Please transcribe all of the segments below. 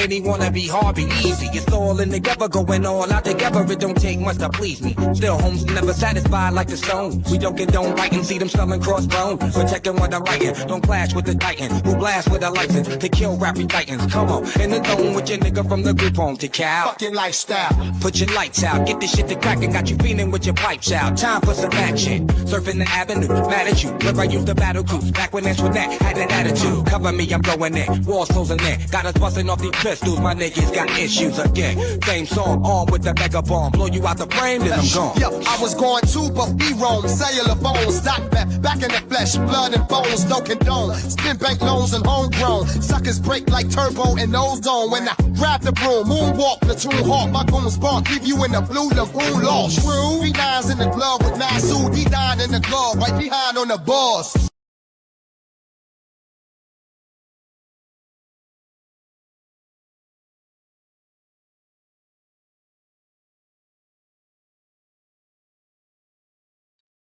many wanna be hard, be easy. It's all in together, going all out together. It don't take much to please me. Still, homes never satisfied like the Stones. We don't condone biting, see them selling crossbones. Protecting what I'm writing, don't clash with the titan who blast with a license to kill rapping titans. Come on, in the dome with your nigga from the group home to cow. Fucking lifestyle. Put your lights out, get this shit to crackin', got you feeling with your pipes out. Time for some action. Surfing the avenue, mad at you. Where I used to battle cruise, back when Antoinette had that attitude. Cover me, I'm going in. Walls closing in. Got us busting off these pistols, my niggas got issues again. Same song, on with the mega bomb. Blow you out the frame, then I'm gone. Yo, I was going too, but we roam. Cellular phones, stock back in the flesh. Blood and bones, no condone. Spin bank loans and homegrown. Suckers break like turbo and ozone. When I grab the broom, moonwalk, platoon hawk. My goons bark, leave you in the blue lagoon lost. True, V9's in the glove with Nasu. D9 in the glove, right behind on the boss.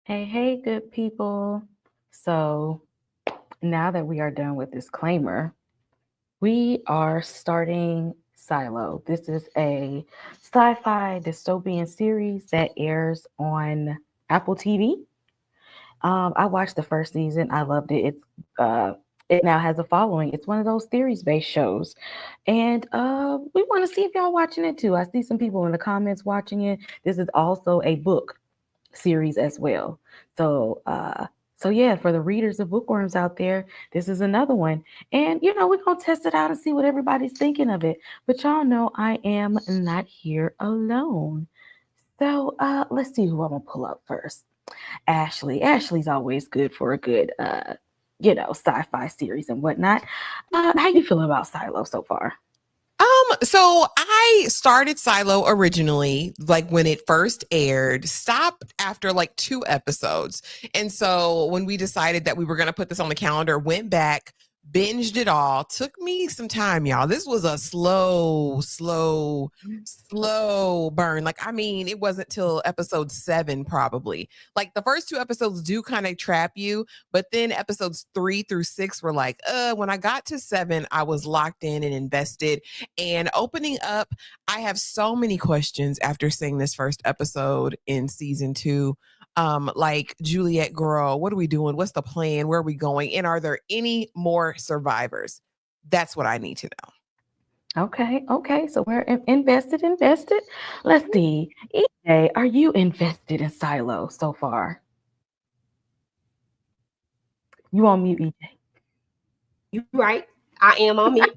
Hey, good people. So now that we are done with disclaimer, we are starting Silo. This is a sci-fi dystopian series that airs on Apple TV. I watched the first season. I loved it. It now has a following. It's one of those series-based shows. And we want to see if y'all watching it too. I see some people in the comments watching it. This is also a book series as well. So yeah, for the readers of bookworms out there, this is another one. And we're gonna test it out and see what everybody's thinking of it. But y'all know I am not here alone. So let's see who I'm gonna pull up first. Ashley. Ashley's always good for a good sci-fi series and whatnot. How you feeling about Silo so far? So I started Silo originally, like when it first aired, stopped after like 2 episodes. And so when we decided that we were going to put this on the calendar, went back, binged it all. Took me some time, y'all. This was a slow burn. It wasn't till episode 7 probably. Like the first 2 episodes do kind of trap you, but then episodes 3 through 6 were like, when I got to 7, I was locked in and invested. And opening up, I have so many questions after seeing this first episode in season 2. Like, Juliet, girl, what are we doing? What's the plan? Where are we going? And are there any more survivors? That's what I need to know. Okay. So we're invested. Let's see. EJ, are you invested in Silo so far? You on mute, EJ? You right. I am on mute.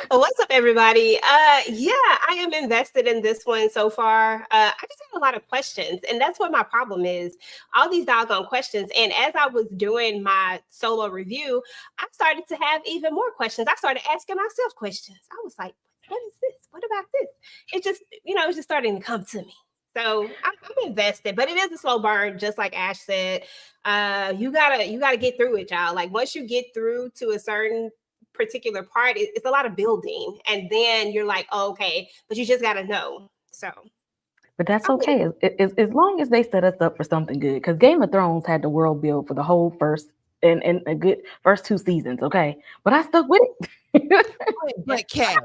What's up, everybody? Yeah, I am invested in this one so far. I just have a lot of questions, and that's what my problem is. All these doggone questions. And as I was doing my solo review, I started to have even more questions. I started asking myself questions. I was like, what is this? What about this? It just, it's just starting to come to me. So I'm invested, but it is a slow burn, just like Ash said. You gotta get through it, y'all. Like once you get through to a certain particular part, it's a lot of building, and then you're like, oh, okay, but you just gotta know. So, but that's okay as long as they set us up for something good. Because Game of Thrones had the world build for the whole first and a good first 2 seasons, okay. But I stuck with it. But Kay,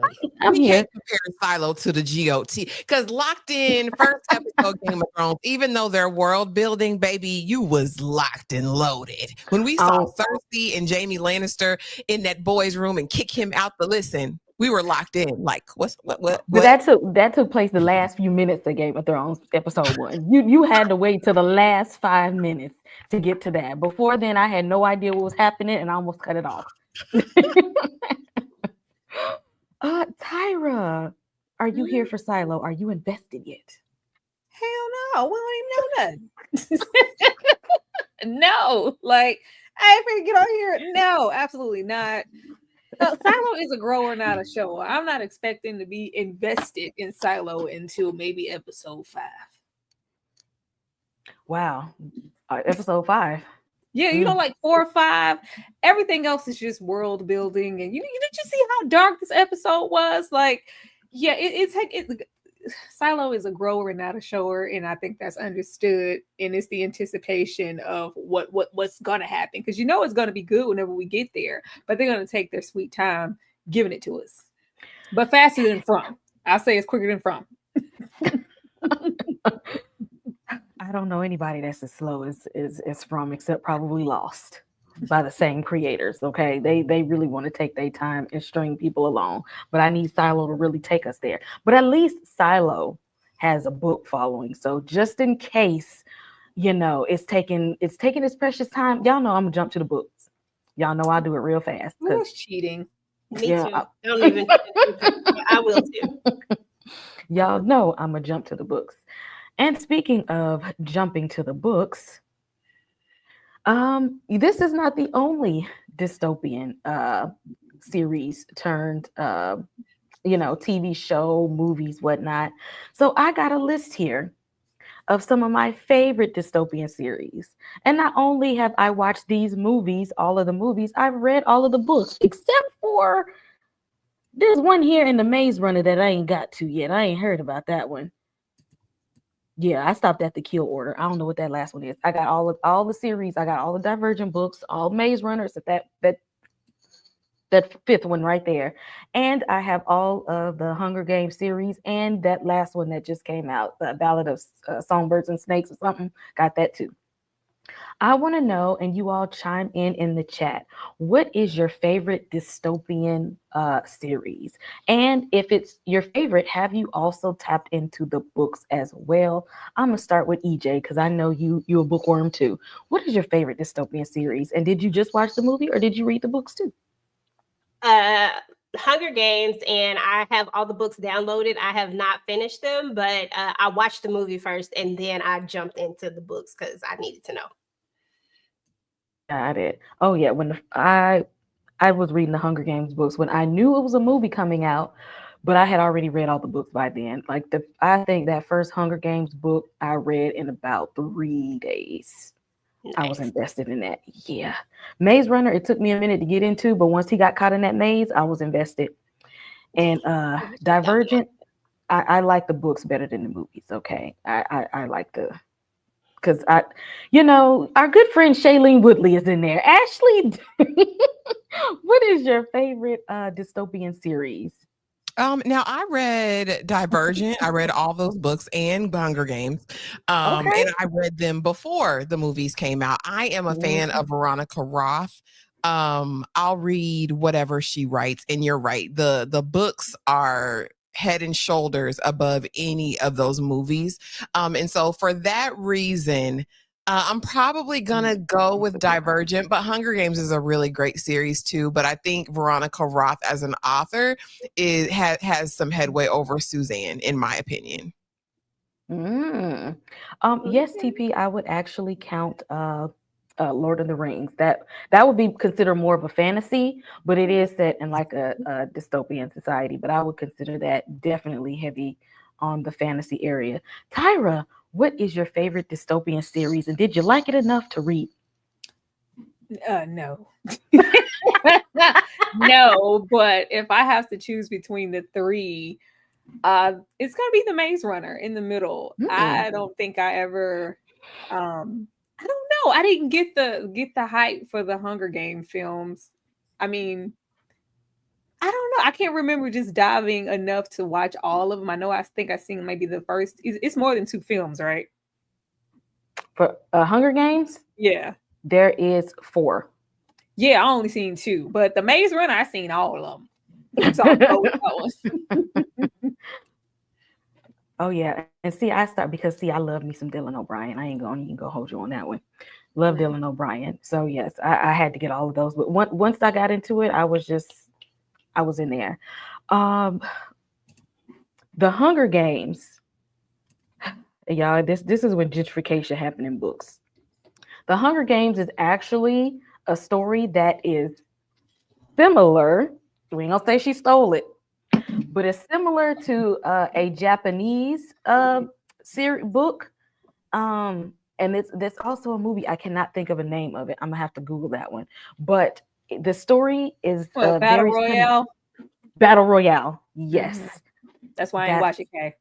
we can't compare Silo to the GOT because locked in first episode Game of Thrones, even though they're world building, baby, you was locked and loaded. When we saw Cersei and Jaime Lannister in that boy's room and kick him out we were locked in. Like what? But that took place the last few minutes of Game of Thrones episode 1. You had to wait till the last 5 minutes to get to that. Before then, I had no idea what was happening, and I almost cut it off. Tyra, are you here for Silo? Are you invested yet? Hell no, we don't even know nothing. No, like I ain't finna get on here. No, absolutely not. Silo is a grower, not a shower. I'm not expecting to be invested in Silo until maybe episode 5. Wow, episode 5. Yeah, like 4 or 5. Everything else is just world building, and did you see how dark this episode was? Like, yeah, Silo is a grower and not a shower, and I think that's understood. And it's the anticipation of what's gonna happen because it's gonna be good whenever we get there, but they're gonna take their sweet time giving it to us, but faster than From. I'll say it's quicker than From. I don't know anybody that's as slow as From, except probably Lost by the same creators. Okay, they really want to take their time and string people along, but I need Silo to really take us there. But at least Silo has a book following, so just in case, it's taking its precious time. Y'all know I'm gonna jump to the books. Y'all know I do it real fast. That's cheating. Me Yeah, too. I don't even. I will too. y'all know I'm gonna jump to the books. And speaking of jumping to the books, this is not the only dystopian series turned TV show, movies, whatnot. So I got a list here of some of my favorite dystopian series. And not only have I watched these movies, all of the movies, I've read all of the books, except for there's one here in the Maze Runner that I ain't got to yet. I ain't heard about that one. Yeah, I stopped at the Kill Order. I don't know what that last one is. I got all the series. I got all the Divergent books, all Maze Runners, that fifth one right there. And I have all of the Hunger Games series and that last one that just came out, the Ballad of Songbirds and Snakes or something. Got that too. I want to know, and you all chime in the chat, what is your favorite dystopian series? And if it's your favorite, have you also tapped into the books as well? I'm going to start with EJ because I know you a bookworm too. What is your favorite dystopian series? And did you just watch the movie or did you read the books too? Hunger Games, and I have all the books downloaded. I have not finished them, but I watched the movie first and then I jumped into the books because I needed to know. Got it. Oh yeah, when I was reading the Hunger Games books when I knew it was a movie coming out, but I had already read all the books by then. I think that first Hunger Games book I read in about 3 days. Nice. I was invested in that. Yeah. Maze Runner, it took me a minute to get into, but once he got caught in that maze, I was invested. And Divergent, I like the books better than the movies. Okay. I like because our good friend Shailene Woodley is in there. Ashley, what is your favorite dystopian series? Now I read Divergent. I read all those books and Hunger Games. Okay. And I read them before the movies came out. I am a fan of Veronica Roth. I'll read whatever she writes, and you're right. The books are head and shoulders above any of those movies. And so for that reason, I'm probably gonna go with Divergent, but Hunger Games is a really great series too. But I think Veronica Roth as an author has some headway over Suzanne, in my opinion. Yes, TP, I would actually count Lord of the Rings. That would be considered more of a fantasy, but it is set in like a dystopian society. But I would consider that definitely heavy on the fantasy area. Tyra, what is your favorite dystopian series, and did you like it enough to read? No. No, but if I have to choose between the three, it's gonna be the Maze Runner in the middle. I don't think I ever I don't know. I didn't get the hype for the Hunger Game films. I mean, I don't know. I can't remember just diving enough to watch all of them. I think I've seen maybe the first. It's more than 2 films, right? For Hunger Games? Yeah. There is 4. Yeah, I only seen 2. But the Maze Runner, I seen all of them. So I'll go with that one. Oh, yeah. And see, I love me some Dylan O'Brien. I ain't going to go hold you on that one. Love Dylan O'Brien. So, yes, I had to get all of those. But once I got into it, I was in there. The Hunger Games, y'all, this is when gentrification happened in books. The Hunger Games is actually a story that is similar. We ain't gonna say she stole it, but it's similar to a Japanese book. And there's also a movie. I cannot think of a name of it. I'm gonna have to Google that one. But the story is Battle Royale. Battle Royale. Yes. Mm-hmm. That's why I ain't watching K.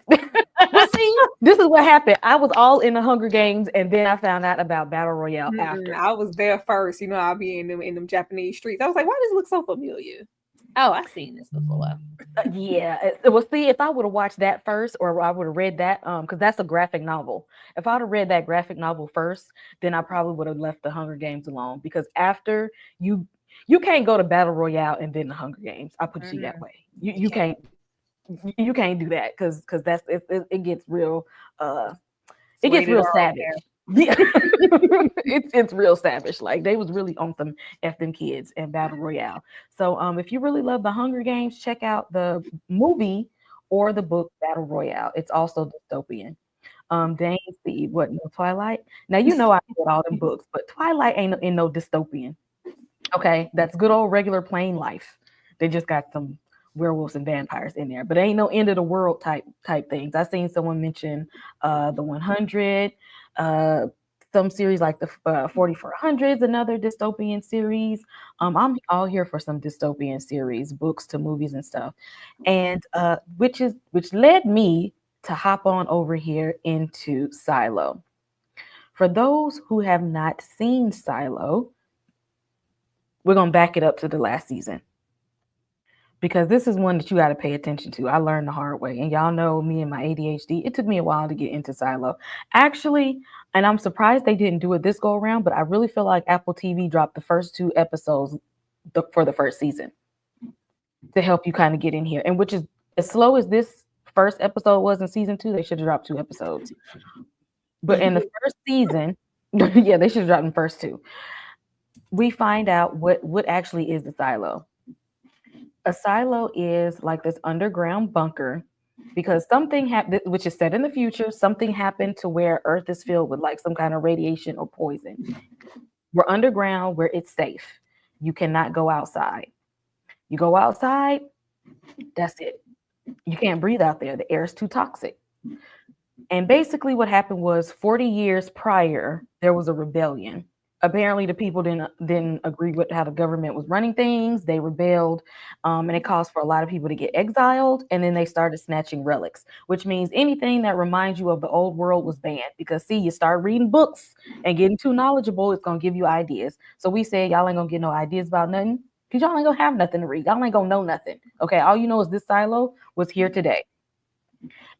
Well, see, this is what happened. I was all in the Hunger Games, and then I found out about Battle Royale after. I was there first. I'll be in them Japanese streets. I was like, why does it look so familiar? Oh, I've seen this before. Yeah, well, see, if I would have watched that first, or I would have read that, because that's a graphic novel. If I would have read that graphic novel first, then I probably would have left the Hunger Games alone. Because after you can't go to Battle Royale and then the Hunger Games. I put it that way. You can't do that because that's it gets real it gets real savage. Yeah, it's real savage. Like they was really on some F them kids and Battle Royale. So if you really love the Hunger Games, check out the movie or the book Battle Royale. It's also dystopian. They ain't see what no Twilight. Now you know I read all them books, but Twilight ain't in no dystopian. Okay, that's good old regular plain life. They just got some werewolves and vampires in there, but ain't no end of the world type things. I seen someone mention the 100, some series like the 4400s, another dystopian series. I'm all here for some dystopian series, books to movies and stuff, and which led me to hop on over here into Silo. For those who have not seen Silo, we're going to back it up to the last season because this is one that you got to pay attention to. I learned the hard way, and y'all know me and my ADHD. It took me a while to get into Silo. Actually, and I'm surprised they didn't do it this go around, but I really feel like Apple TV dropped the first 2 episodes for the first season to help you kind of get in here. And which is as slow as this first episode was in season 2, they should have dropped 2 episodes. But in the first season, yeah, they should have dropped the first 2. We find out what actually is the silo. A silo is like this underground bunker because something happened, which is set in the future. Something happened to where Earth is filled with like some kind of radiation or poison. We're underground where it's safe. You cannot go outside. You go outside, that's it. You can't breathe out there. The air is too toxic. And basically what happened was 40 years prior, there was a rebellion. Apparently the people didn't agree with how the government was running things. They rebelled, and it caused for a lot of people to get exiled. And then they started snatching relics, which means anything that reminds you of the old world was banned. Because see, you start reading books and getting too knowledgeable, it's gonna give you ideas. So we said y'all ain't gonna get no ideas about nothing because y'all ain't gonna have nothing to read. Y'all ain't gonna know nothing. Okay, all you know is this silo was here today.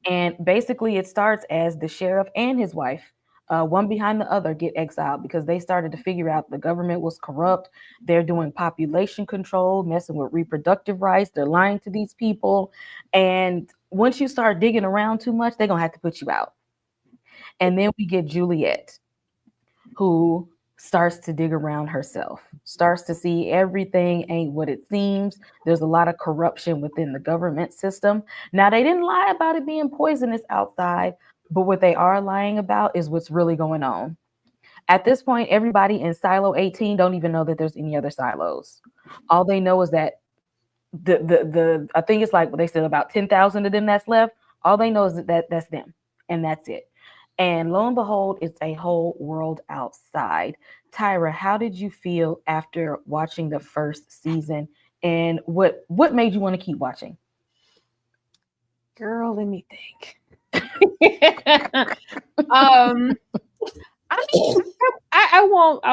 And basically it starts as the sheriff and his wife, one behind the other, get exiled because they started to figure out the government was corrupt. They're doing population control, messing with reproductive rights. They're lying to these people. And once you start digging around too much, they're going to have to put you out. And then we get Juliet, who starts to dig around herself, starts to see everything ain't what it seems. There's a lot of corruption within the government system. Now, they didn't lie about it being poisonous outside, but what they are lying about is what's really going on. At this point, everybody in Silo 18 don't even know that there's any other silos. All they know is that the I think it's like what they said, about 10,000 of them that's left. All they know is that that's them, and that's it. And lo and behold, it's a whole world outside. Tyra, how did you feel after watching the first season? And what made you want to keep watching? Girl, let me think. I mean, I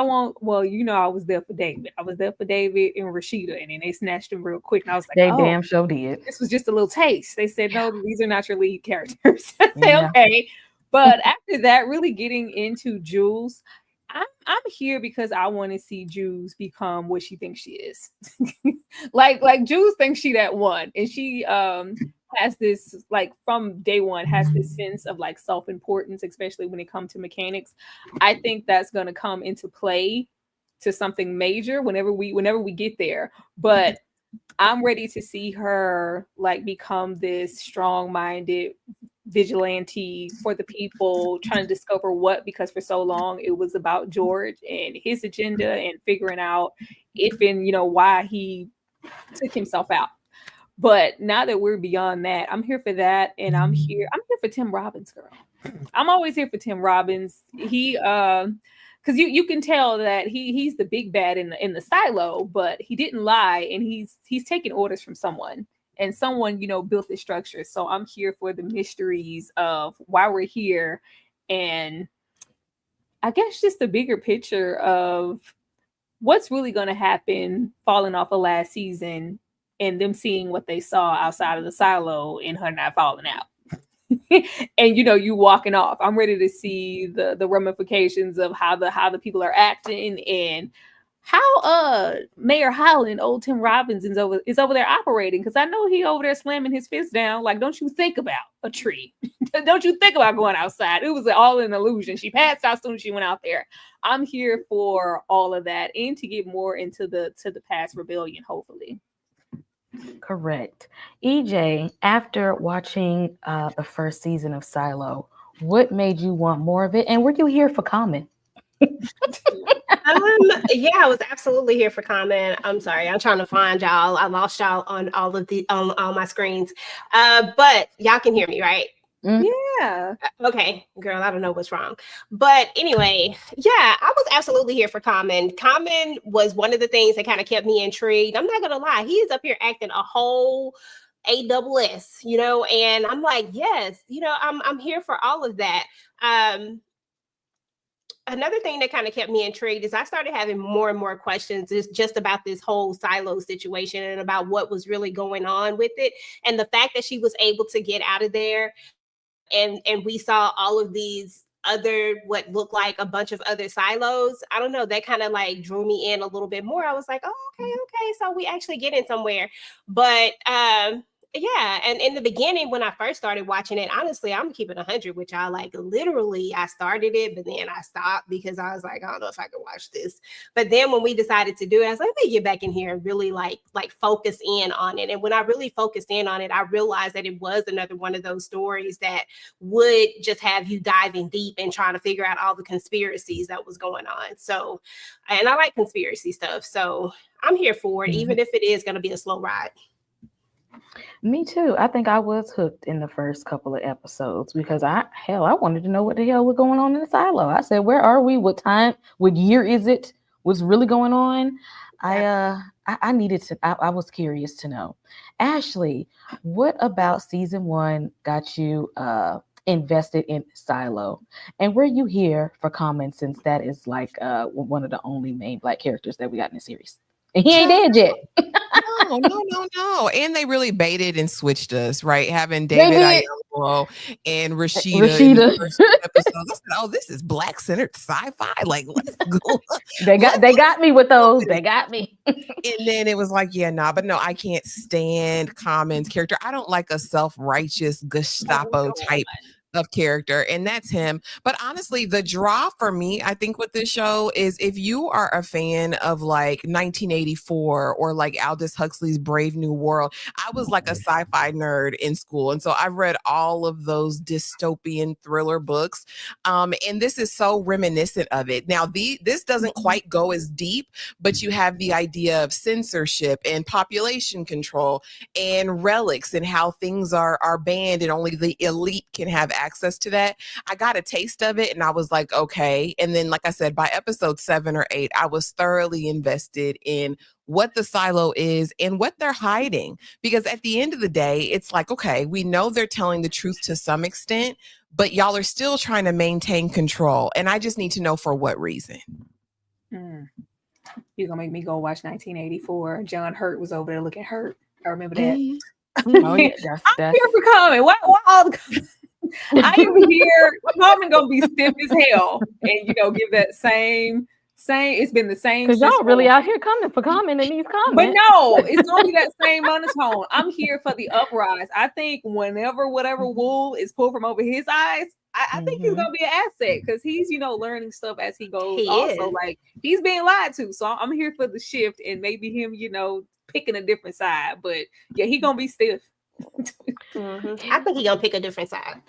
won't. Well, you know, I was there for David. I was there for David and Rashida, and then they snatched him real quick. And I was like, they damn sure did. This was just a little taste. They said, no, these are not your lead characters. I said, okay. But after that, really getting into Jules, I'm here because I want to see Jules become what she thinks she is. like Jules thinks she that one, and she has this, like, from day one, has this sense of like self-importance, especially when it comes to mechanics. I think that's going to come into play to something major whenever we get there. But I'm ready to see her like become this strong-minded vigilante for the people, trying to discover what, because for so long it was about George and his agenda and figuring out if and why he took himself out. But now that we're beyond that, I'm here for that. And I'm here for Tim Robbins, girl. I'm always here for Tim Robbins. He because you can tell that he's the big bad in the silo, but he didn't lie, and he's taking orders from someone. And someone, built this structure. So I'm here for the mysteries of why we're here. And I guess just the bigger picture of what's really going to happen falling off of last season and them seeing what they saw outside of the silo and her not falling out. And you walking off. I'm ready to see the ramifications of how the people are acting and how Mayor Holland, old Tim Robbins, is over there operating, because I know he over there slamming his fist down. Like, don't you think about a tree? Don't you think about going outside? It was all an illusion. She passed out as soon as she went out there. I'm here for all of that and to get more into the past rebellion, hopefully. Correct. EJ, after watching the first season of Silo, what made you want more of it? And were you here for comment? Yeah, I was absolutely here for comment. I'm sorry, I'm trying to find y'all. I lost y'all on all my screens. But y'all can hear me, right? Yeah. Okay, girl, I don't know what's wrong. But anyway, yeah, I was absolutely here for Common. Common was one of the things that kind of kept me intrigued. I'm not gonna lie, he is up here acting a whole AWS, and I'm like, yes, I'm here for all of that. Another thing that kind of kept me intrigued is I started having more and more questions just about this whole silo situation and about what was really going on with it. And the fact that she was able to get out of there and we saw all of these other, what looked like a bunch of other silos. I don't know, that kind of like drew me in a little bit more. I was like, oh, okay. So we actually getting somewhere. But yeah, and in the beginning when I first started watching it, honestly, I'm keeping 100 with y'all. Like literally I started it, but then I stopped because I was like, I don't know if I can watch this. But then when we decided to do it, I was like, let me get back in here and really like focus in on it. And when I really focused in on it, I realized that it was another one of those stories that would just have you diving deep and trying to figure out all the conspiracies that was going on. So, and I like conspiracy stuff. So I'm here for it, even if it is going to be a slow ride. Me too. I think I was hooked in the first couple of episodes because I wanted to know what the hell was going on in the silo. I said, where are we? What time? What year is it? What's really going on? Yeah. I needed to. I was curious to know. Ashley, what about season 1 got you invested in Silo? And were you here for comments, since that is like one of the only main Black characters that we got in the series? And he ain't dead yet. No. And they really baited and switched us, right? Having David Oyelowo and Rashida. In the first episode. I said, oh, this is Black-centered sci-fi. Like, let's go. They got me with those. They got me. And then it was like, but no, I can't stand Common's character. I don't like a self-righteous Gestapo type of character, and that's him. But honestly, the draw for me, I think, with this show is if you are a fan of like 1984 or like Aldous Huxley's Brave New World. I was like a sci-fi nerd in school, and so I read all of those dystopian thriller books, and this is so reminiscent of it. Now, this doesn't quite go as deep, but you have the idea of censorship and population control and relics and how things are banned and only the elite can have access to that. I got a taste of it and I was like, okay. And then, like I said, by episode 7 or 8, I was thoroughly invested in what the silo is and what they're hiding. Because at the end of the day, it's like, okay, we know they're telling the truth to some extent, but y'all are still trying to maintain control. And I just need to know for what reason. You're going to make me go watch 1984. John Hurt was over there looking hurt. I remember that. Oh, yeah, I'm here for comment. Why all the I am here. Comment gonna be stiff as hell, and give that same. It's been the same. Because y'all really out here coming for comment in these comments. But no, it's gonna be that same monotone. I'm here for the uprise. I think whatever wool is pulled from over his eyes, I think he's gonna be an asset because he's learning stuff as he goes. Like he's being lied to, so I'm here for the shift and maybe him, picking a different side. But yeah, he gonna be stiff. I think he's gonna pick a different side.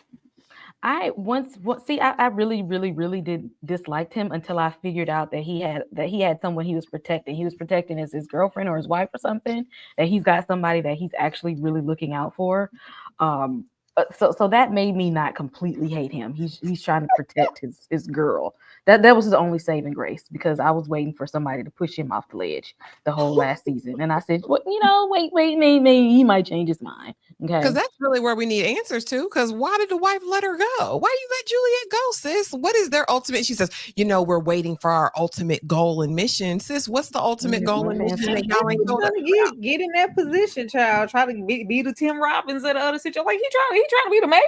I really did disliked him until I figured out that he had someone he was protecting. He was protecting his girlfriend or his wife or something. That he's got somebody that he's actually really looking out for. So that made me not completely hate him. He's trying to protect his girl. That was his only saving grace, because I was waiting for somebody to push him off the ledge the whole last season. And I said, well, wait, maybe he might change his mind. Okay. Because that's really where we need answers to. Because why did the wife let her go? Why you let Juliet go, sis? What is their ultimate? She says, we're waiting for our ultimate goal and mission. Sis, what's the ultimate goal and mission that y'all ain't told us about? Get in that position, child. Try to be the Tim Robbins of the other situation. Like he trying to be the mate.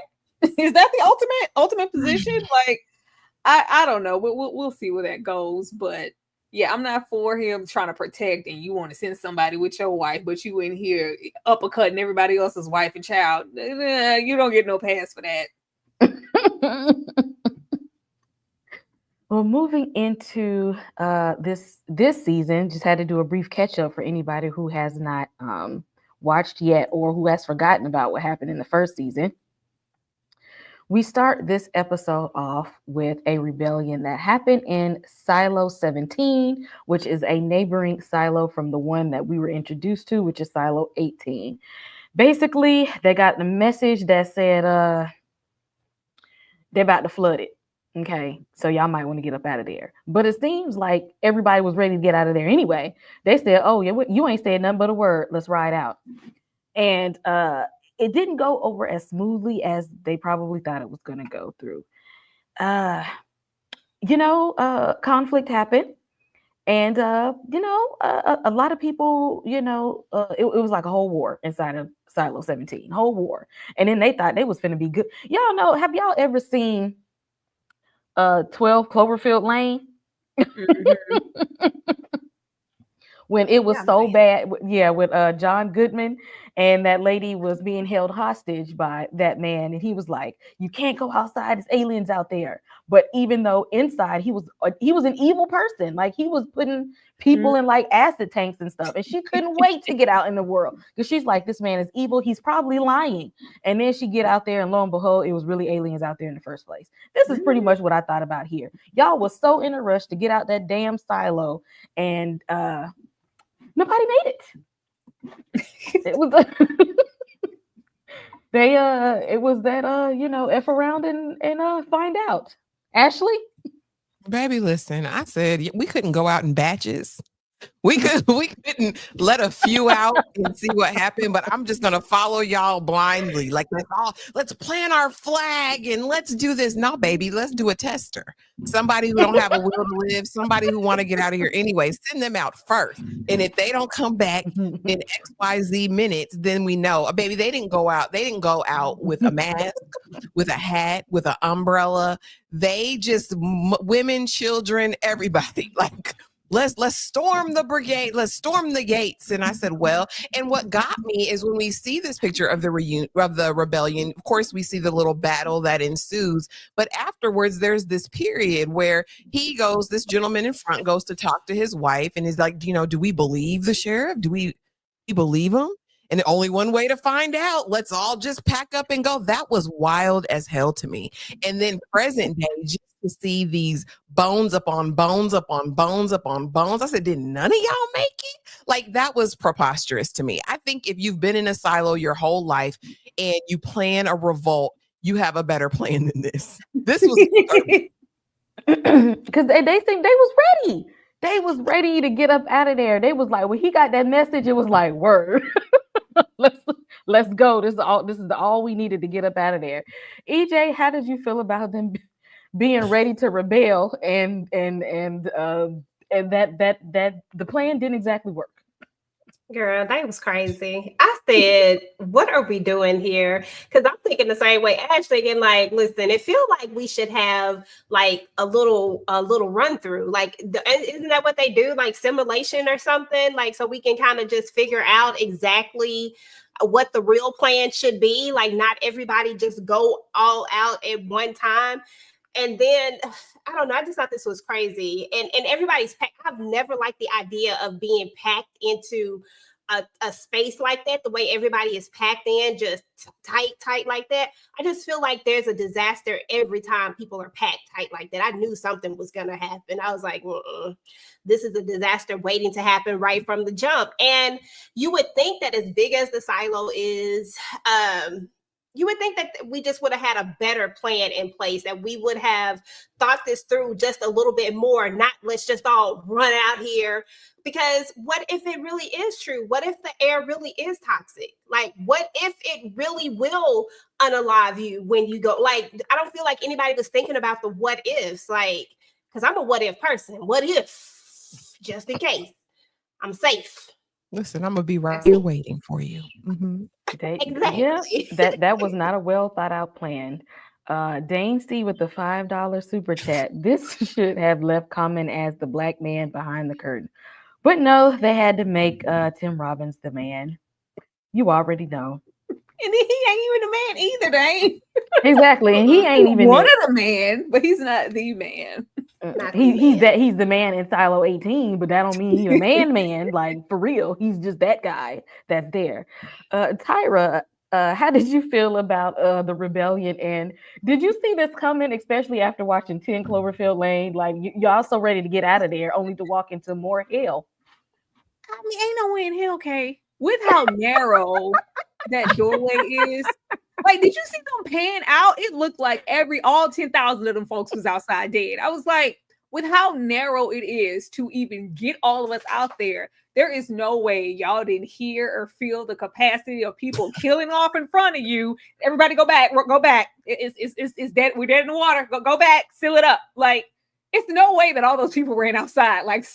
Is that the ultimate position? Like I don't know. We'll see where that goes. But yeah, I'm not for him trying to protect, and you want to send somebody with your wife, but you in here uppercutting everybody else's wife and child. You don't get no pass for that. Well, moving into this season, just had to do a brief catch up for anybody who has not watched yet or who has forgotten about what happened in the first season. We start this episode off with a rebellion that happened in Silo 17, which is a neighboring silo from the one that we were introduced to, which is Silo 18. Basically, they got the message that said they're about to flood it. Okay, so y'all might want to get up out of there. But it seems like everybody was ready to get out of there anyway. They said, oh, yeah, you ain't said nothing but a word. Let's ride out. And it didn't go over as smoothly as they probably thought it was going to go through. Conflict happened. And, a lot of people, it was like a whole war inside of Silo 17, whole war. And then they thought they was finna be good. Y'all know, have y'all ever seen 12 Cloverfield Lane? Mm-hmm. When it was bad, with John Goodman, and that lady was being held hostage by that man, and he was like, "You can't go outside; there's aliens out there." But even though inside he was an evil person, like he was putting people in like acid tanks and stuff, and she couldn't wait to get out in the world because she's like, "This man is evil; he's probably lying." And then she get out there, and lo and behold, it was really aliens out there in the first place. This is pretty much what I thought about here. Y'all was so in a rush to get out that damn silo, and nobody made it. It was it was that F around and find out. Ashley? Baby, listen, I said we couldn't go out in batches. We couldn't let a few out and see what happened, but I'm just gonna follow y'all blindly. Like let's plant our flag and let's do this. No, baby, let's do a tester. Somebody who don't have a will to live, somebody who want to get out of here anyway, send them out first. And if they don't come back in XYZ minutes, then we know. Baby, they didn't go out. They didn't go out with a mask, with a hat, with an umbrella. They just women, children, everybody. Like, let's storm the brigade. Let's storm the gates. And I said, well, and what got me is when we see this picture of the rebellion, of course, we see the little battle that ensues. But afterwards, there's this period where this gentleman in front goes to talk to his wife and is like, do we believe the sheriff? Do we believe him? And only one way to find out. Let's all just pack up and go. That was wild as hell to me. And then present day, just to see these bones upon bones upon bones upon bones. I said, did none of y'all make it? Like, that was preposterous to me. I think if you've been in a silo your whole life and you plan a revolt, you have a better plan than this. This was because they think they was ready. They was ready to get up out of there. They was like, when he got that message, it was like, word. Let's go. This is all we needed to get up out of there. EJ, how did you feel about them being ready to rebel and that the plan didn't exactly work? Girl, that was crazy. I said, what are we doing here? Because I'm thinking the same way Ash thinking, like, listen, it feels like we should have like a little run through. Like, isn't that what they do? Like simulation or something? Like, so we can kind of just figure out exactly what the real plan should be. Like, not everybody just go all out at one time. And then, I don't know, I just thought this was crazy. And everybody's packed. I've never liked the idea of being packed into a space like that, the way everybody is packed in, just tight like that. I just feel like there's a disaster every time people are packed tight like that. I knew something was going to happen. I was like, this is a disaster waiting to happen right from the jump. And you would think that as big as the silo is, You would think that we just would have had a better plan in place, that we would have thought this through just a little bit more, not let's just all run out here. Because what if it really is true? What if the air really is toxic? Like, what if it really will unalive you when you go? Like, I don't feel like anybody was thinking about the what ifs, like, because I'm a what if person. What if, just in case, I'm safe. Listen, I'm gonna be right here waiting for you. Mm-hmm. Exactly. Yeah, that was not a well thought out plan. Dane C with the $5 super chat. This should have left comment as the black man behind the curtain. But no, they had to make Tim Robbins the man. You already know. And he ain't even the man either, Dane. Exactly. And he ain't even one of the man, but he's not the man. He's the man in Silo 18, but that don't mean he's a man. Like, for real, he's just that guy that's there. Tyra, how did you feel about the rebellion? And did you see this coming, especially after watching 10 Cloverfield Lane? Like, y'all so ready to get out of there, only to walk into more hell. I mean, ain't no way in hell, okay? With how narrow that doorway is. Like, did you see them pan out? It looked like all 10,000 of them folks was outside dead. I was like, with how narrow it is to even get all of us out there, there is no way y'all didn't hear or feel the capacity of people killing off in front of you. Everybody go back, go back. It's dead. We're dead in the water. Go back, seal it up. Like, it's no way that all those people ran outside. Like,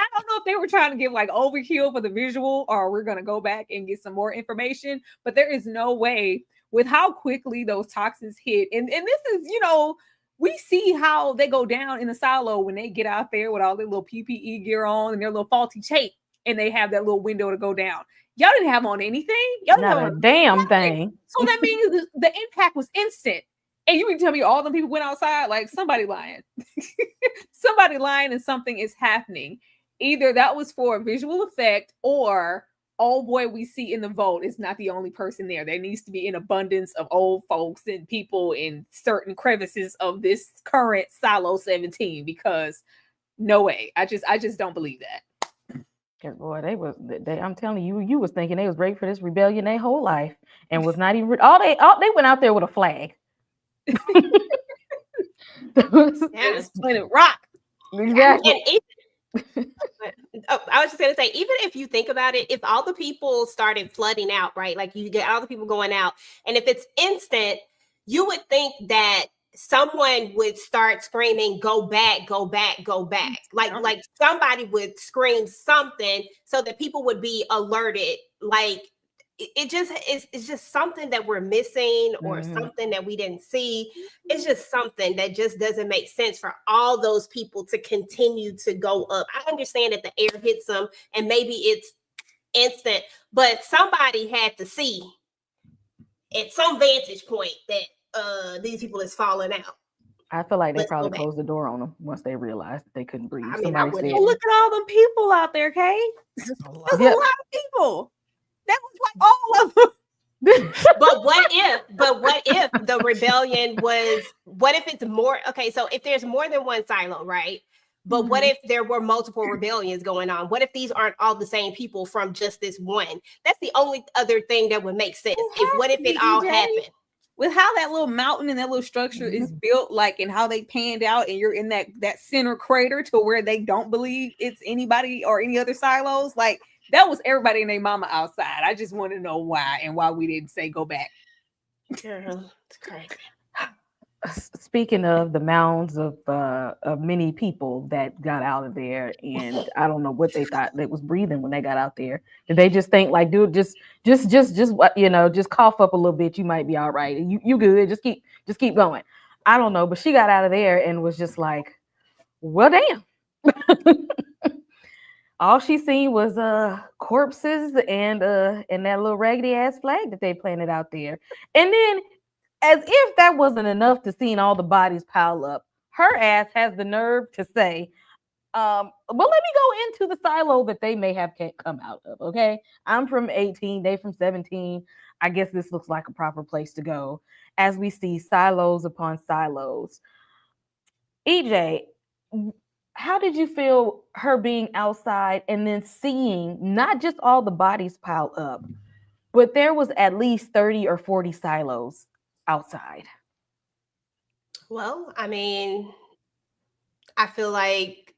I don't know if they were trying to give like overkill for the visual, or we're going to go back and get some more information, but there is no way with how quickly those toxins hit. And this is, we see how they go down in the silo when they get out there with all their little PPE gear on and their little faulty tape, and they have that little window to go down. Y'all didn't have on anything. Y'all didn't have a damn thing. So that means the impact was instant. And you can tell me all them people went outside? Like, somebody lying. Somebody lying, and something is happening. Either that was for a visual effect, or oh boy, we see in the vote is not the only person there. There needs to be an abundance of old folks and people in certain crevices of this current Silo 17, because no way. I just don't believe that. Cause boy, I'm telling you, you was thinking they was ready for this rebellion their whole life, and was not even they went out there with a flag. It's Planet Rock. Exactly. I was just going to say, even if you think about it, if all the people started flooding out, right? Like, you get all the people going out, and if it's instant, you would think that someone would start screaming, "Go back, go back, go back." Like somebody would scream something so that people would be alerted. Like, it's just something that we're missing, or something that we didn't see. It's just something that just doesn't make sense for all those people to continue to go up. I understand that the air hits them and maybe it's instant, but somebody had to see at some vantage point that these people is falling out. I feel like they probably closed the door on them once they realized they couldn't breathe. I mean, look at all them people out there, Kay. There's a lot of people. That was like all of them. But what if the rebellion was, what if it's more? Okay, so if there's more than one silo, right? But what if there were multiple rebellions going on? What if these aren't all the same people from just this one? That's the only other thing that would make sense. What if it all happened? With how that little mountain and that little structure is built, like, and how they panned out, and you're in that center crater to where they don't believe it's anybody or any other silos, like, that was everybody and their mama outside. I just want to know why, and why we didn't say go back. It's crazy. Speaking of the mounds of many people that got out of there, and I don't know what they thought that was breathing when they got out there. Did they just think like, dude, just just cough up a little bit, you might be all right. You good? Just keep going. I don't know, but she got out of there and was just like, well, damn. All she seen was corpses and that little raggedy ass flag that they planted out there. And then, as if that wasn't enough to seeing all the bodies pile up, her ass has the nerve to say, well, let me go into the silo that they may have come out of, okay? I'm from 18, they from 17. I guess this looks like a proper place to go, as we see silos upon silos. EJ, how did you feel her being outside and then seeing not just all the bodies piled up, but there was at least 30 or 40 silos outside. Well, I mean, I feel like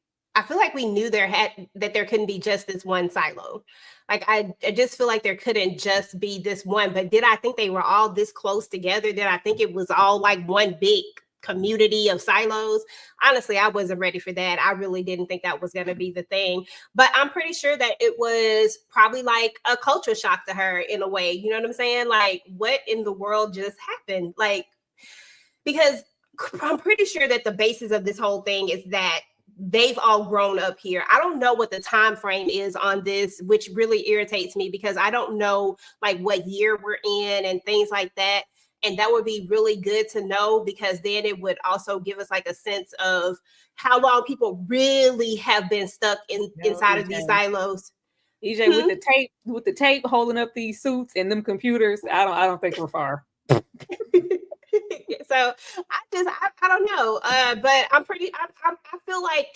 we knew that there couldn't be just this one silo. Like I just feel like there couldn't just be this one. But did I think they were all this close together? Did I think it was all like one big community of silos? Honestly, I wasn't ready for that. I really didn't think that was going to be the thing. But I'm pretty sure that it was probably like a culture shock to her in a way. You know what I'm saying? Like, what in the world just happened? Like, because I'm pretty sure that the basis of this whole thing is that they've all grown up here. I don't know what the time frame is on this, which really irritates me because I don't know like what year we're in and things like that. And that would be really good to know, because then it would also give us like a sense of how long people really have been stuck inside of these silos. EJ, with the tape holding up these suits and them computers, I don't think we're far. So I don't know, but I feel like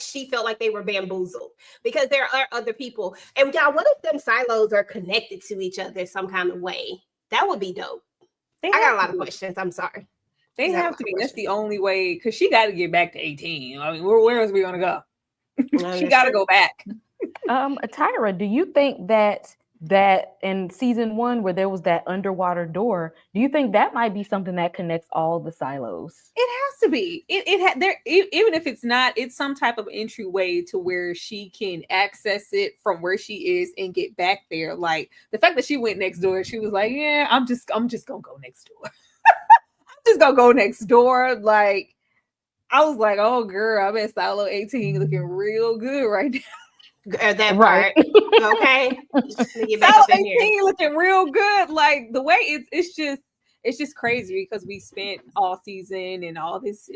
she felt like they were bamboozled because there are other people. And God, what if them silos are connected to each other some kind of way? That would be dope. I got a lot of questions. I'm sorry. They have to be. That's the only way, because she got to get back to 18. I mean, where else are we gonna go? She got to go back. Tyra, do you think that in season 1 where there was that underwater door, do you think that might be something that connects all the silos? It has to be. Even if it's not, it's some type of entryway to where she can access it from where she is and get back there. Like the fact that she went next door, she was like, "Yeah, I'm just gonna go next door. I'm just gonna go next door." Like I was like, "Oh, girl, I bet Silo 18 looking real good right now." That part, okay. Get back up in here. Looking real good. Like the way it's just crazy because we spent all season and all this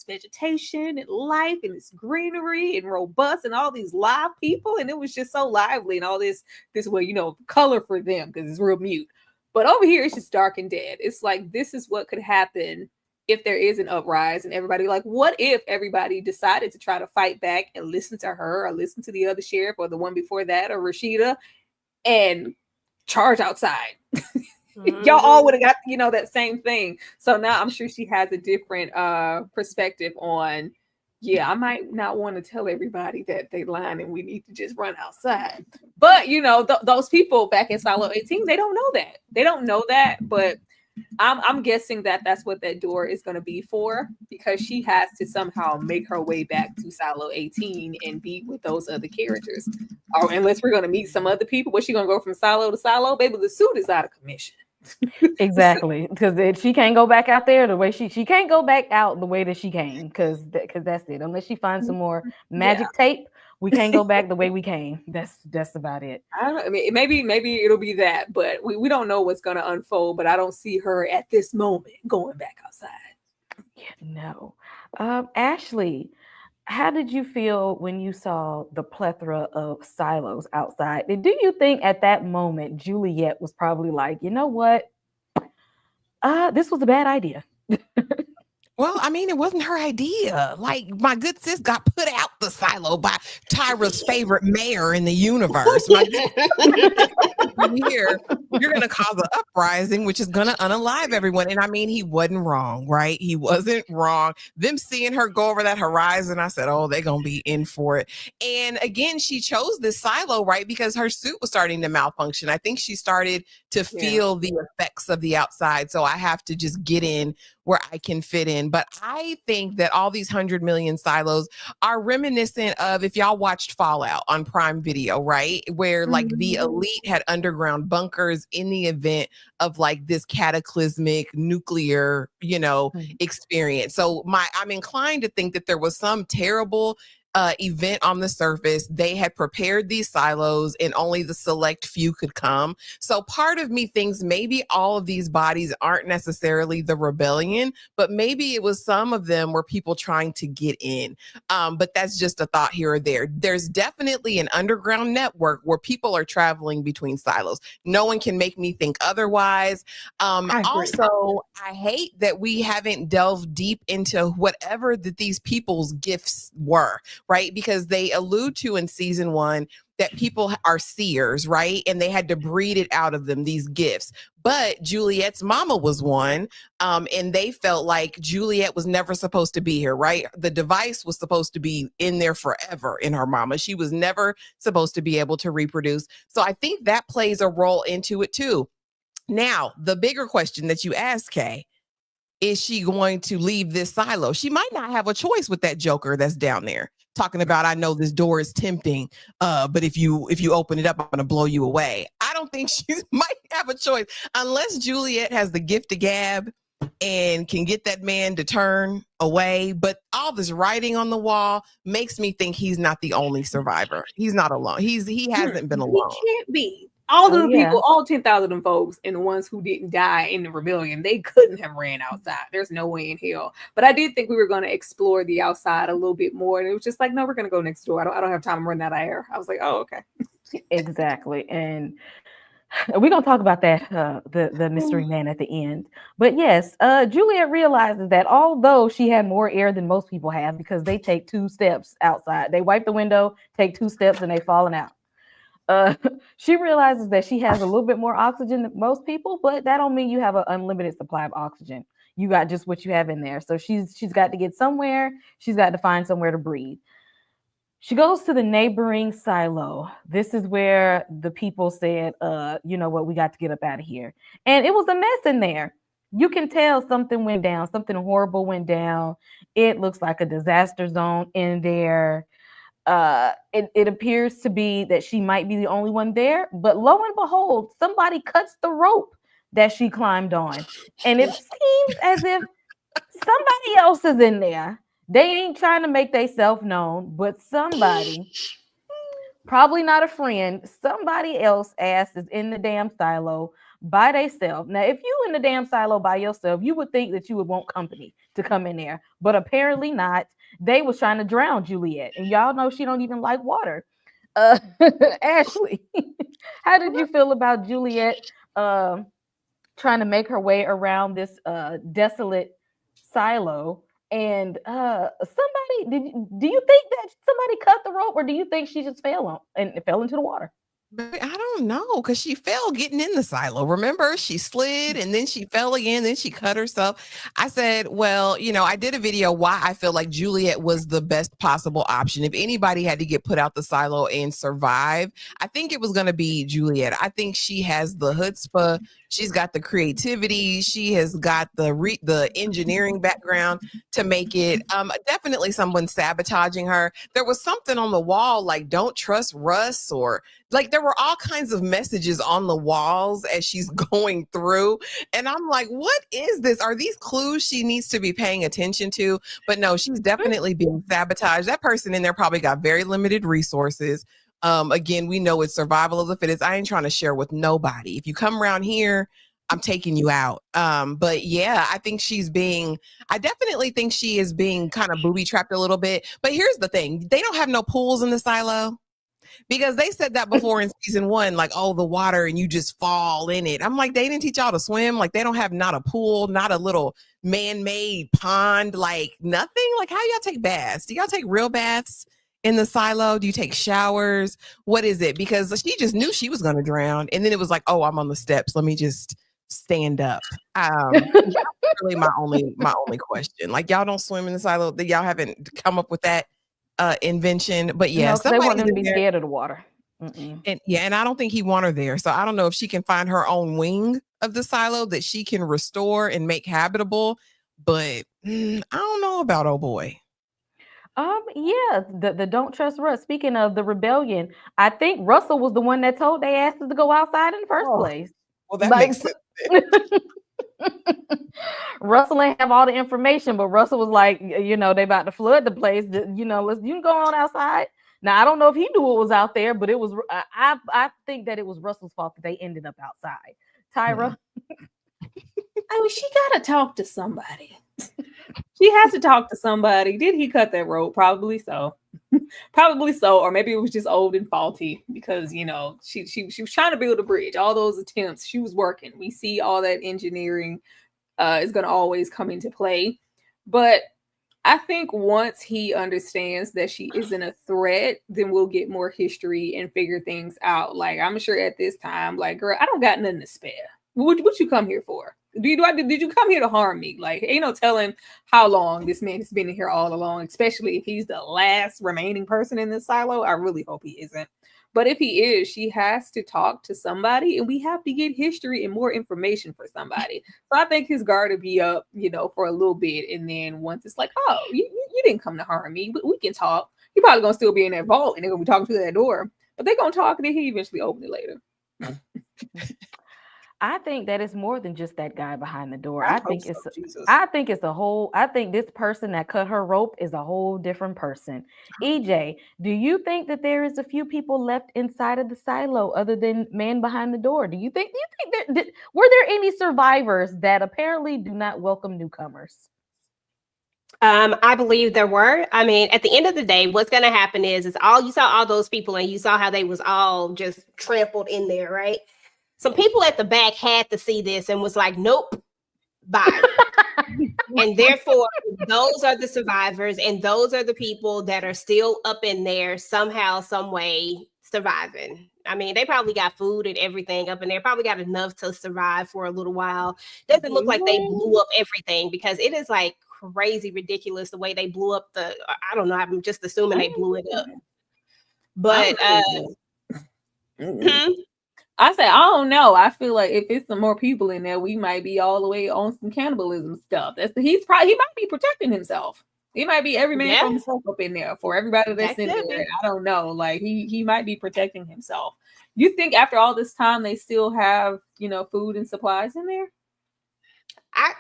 vegetation and life and this greenery and robust and all these live people, and it was just so lively and all this way, color for them because it's real mute. But over here it's just dark and dead. It's like this is what could happen if there is an uprise and everybody, like, what if everybody decided to try to fight back and listen to her or listen to the other sheriff or the one before that or Rashida and charge outside? Y'all all would have got, that same thing. So now I'm sure she has a different perspective on, I might not want to tell everybody that they lying and we need to just run outside. But, those people back in Silo 18, they don't know that. They don't know that, but I'm guessing that that's what that door is going to be for, because she has to somehow make her way back to Silo 18 and be with those other characters. Or unless we're going to meet some other people, what's she going to go from silo to silo? Baby, the suit is out of commission. Exactly, because she can't go back out there the way she can't go back out the way that she came, because that's it. Unless she finds some more magic tape, we can't go back the way we came. That's about it. I don't know. I mean, maybe it'll be that, but we don't know what's going to unfold. But I don't see her at this moment going back outside. No. Ashley, how did you feel when you saw the plethora of silos outside? And do you think at that moment Juliet was probably like, you know what? This was a bad idea. Well, I mean, it wasn't her idea. Like, my good sis got put out the silo by Tyra's favorite mayor in the universe. Here, you're going to cause an uprising, which is going to unalive everyone. And I mean, he wasn't wrong, right? He wasn't wrong. Them seeing her go over that horizon, I said, oh, they're going to be in for it. And again, she chose this silo, right? Because her suit was starting to malfunction. I think she started to feel the effects of the outside. So I have to just get in where I can fit in. But I think that all these 100 million silos are reminiscent of, if y'all watched Fallout on Prime Video, right? Where like the elite had underground bunkers in the event of like this cataclysmic nuclear, experience. So I'm inclined to think that there was some terrible event on the surface. They had prepared these silos and only the select few could come. So part of me thinks maybe all of these bodies aren't necessarily the rebellion, but maybe it was some of them were people trying to get in. But that's just a thought here or there. There's definitely an underground network where people are traveling between silos. No one can make me think otherwise. Also, I hate that we haven't delved deep into whatever that these people's gifts were, right? Because they allude to in season 1 that people are seers, right? And they had to breed it out of them, these gifts. But Juliet's mama was one. And they felt like Juliet was never supposed to be here, right? The device was supposed to be in there forever in her mama. She was never supposed to be able to reproduce. So I think that plays a role into it too. Now, the bigger question that you ask, Kay, is she going to leave this silo? She might not have a choice with that joker that's down there talking about, I know this door is tempting, but if you open it up, I'm going to blow you away. I don't think she might have a choice unless Juliet has the gift of gab and can get that man to turn away. But all this writing on the wall makes me think he's not the only survivor. He's not alone. He hasn't been alone. He can't be. All Oh, the yeah. people, all 10,000 of them folks, and the ones who didn't die in the rebellion, they couldn't have ran outside. There's no way in hell. But I did think we were going to explore the outside a little bit more, and it was just like, no, we're going to go next door. I don't have time to run out of air. I was like, oh, okay. Exactly. And we're going to talk about that, the mystery man at the end. But yes, Juliet realizes that although she had more air than most people have, because they take 2 steps outside, they wipe the window, take 2 steps, and they falling out. She realizes that she has a little bit more oxygen than most people, but that don't mean you have an unlimited supply of oxygen. You got just what you have in there. So she's got to get somewhere. She's got to find somewhere to breathe. She goes to the neighboring silo. This is where the people said, you know what, we got to get up out of here. And it was a mess in there. You can tell something went down, something horrible went down. It looks like a disaster zone in there. It appears to be that she might be the only one there, but lo and behold, somebody cuts the rope that she climbed on, and it seems as if somebody else is in there. They ain't trying to make themselves known, but somebody, probably not a friend, somebody else ass is in the damn silo by themselves. Now, if you in the damn silo by yourself, you would think that you would want company to come in there, but apparently not. They was trying to drown Juliet, and y'all know she don't even like water. Ashley, how did you feel about Juliet trying to make her way around this desolate silo? And somebody, do you think that somebody cut the rope, or do you think she just fell into the water? I don't know, because she fell getting in the silo. Remember, she slid and then she fell again, then she cut herself. I said, well, I did a video why I feel like Juliet was the best possible option. If anybody had to get put out the silo and survive, I think it was going to be Juliet. I think she has the chutzpah. She's got the creativity. She has got the engineering background to make it. Definitely someone sabotaging her. There was something on the wall like, don't trust Russ, or like there were all kinds of messages on the walls as she's going through. And I'm like, what is this? Are these clues she needs to be paying attention to? But no, she's definitely being sabotaged. That person in there probably got very limited resources. Again, we know it's survival of the fittest. I ain't trying to share with nobody. If you come around here, I'm taking you out. But yeah, I definitely think she is being kind of booby trapped a little bit. But here's the thing. They don't have no pools in the silo, because they said that before in season 1, like, oh, the water and you just fall in it. I'm like, they didn't teach y'all to swim. Like, they don't have not a pool, not a little man-made pond, like nothing. Like, how y'all take baths? Do y'all take real baths in the silo? Do you take showers? What is it? Because she just knew she was going to drown. And then it was like, oh, I'm on the steps. Let me just stand up. That's really my only question. Like, y'all don't swim in the silo. Y'all haven't come up with that invention. But yeah, No, they want them to be scared of the water. And I don't think he want her there. So I don't know if she can find her own wing of the silo that she can restore and make habitable. But I don't know about oh boy. Yeah, the don't trust Russ. Speaking of the rebellion, I think Russell was the one that told they asses to go outside in the first place. Well, that makes sense. Russell ain't have all the information, but Russell was like, they about to flood the place. You can go on outside. Now, I don't know if he knew what was out there, but it was. I think that it was Russell's fault that they ended up outside. Tyra, I mean, she gotta talk to somebody. She has to talk to somebody. Did he cut that rope? Probably so. Probably so. Or maybe it was just old and faulty, because she was trying to build a bridge. All those attempts, she was working. We see all that engineering is going to always come into play. But I think once he understands that she isn't a threat, then we'll get more history and figure things out. Like, I'm sure at this time, like, girl, I don't got nothing to spare. What you come here for? Did you come here to harm me? Like, ain't no telling how long this man has been in here all along, especially if he's the last remaining person in this silo. I really hope he isn't. But if he is, she has to talk to somebody, and we have to get history and more information for somebody. So I think his guard will be up, for a little bit. And then once it's like, oh, you didn't come to harm me, but we can talk. You're probably going to still be in that vault, and they're going to be talking to that door. But they're going to talk, and then he eventually open it later. I think that it's more than just that guy behind the door. I think hope so, Jesus. I think it's a whole. I think this person that cut her rope is a whole different person. EJ, do you think that there is a few people left inside of the silo other than man behind the door? Do you think were there any survivors that apparently do not welcome newcomers? I believe there were. I mean, at the end of the day, what's going to happen is you saw all those people, and you saw how they was all just trampled in there, right? Some people at the back had to see this and was like, nope, bye. And therefore, those are the survivors, and those are the people that are still up in there somehow, some way surviving. I mean, they probably got food and everything up in there, probably got enough to survive for a little while. Doesn't look like they blew up everything, because it is like crazy ridiculous the way they blew up I don't know, I'm just assuming they blew it up. But I said, I don't know. I feel like if it's some more people in there, we might be all the way on some cannibalism stuff. He might be protecting himself. He might be every man for himself up in there for everybody that's in there. I don't know. Like he might be protecting himself. You think after all this time they still have, food and supplies in there? I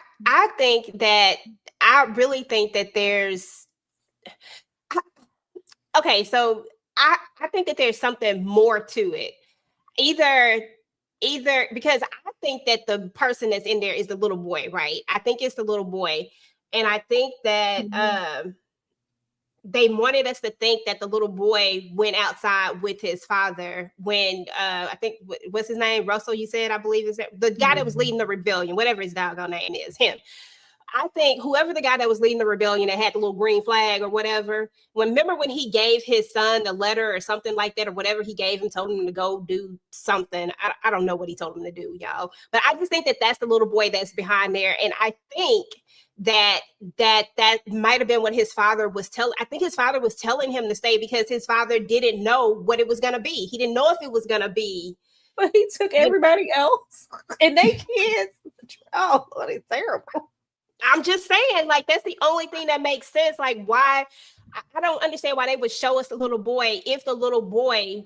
really think that there's so I think that there's something more to it. Either because I think that the person that's in there is the little boy, right? I think it's the little boy. And I think that they wanted us to think that the little boy went outside with his father when I think, what's his name? Russell, you said, I believe is that the guy that was leading the rebellion, whatever his doggone name is, him. I think whoever the guy that was leading the rebellion that had the little green flag or whatever, remember when he gave his son the letter or something like that, or whatever he gave him, told him to go do something. I don't know what he told him to do, y'all. But I just think that that's the little boy that's behind there. And I think that might have been what his father was telling. I think his father was telling him to stay because his father didn't know what it was going to be. He didn't know if it was going to be. But he took everybody else and they kids. Oh, it's terrible. I'm just saying, like, that's the only thing that makes sense. Like, why? I don't understand why they would show us the little boy if the little boy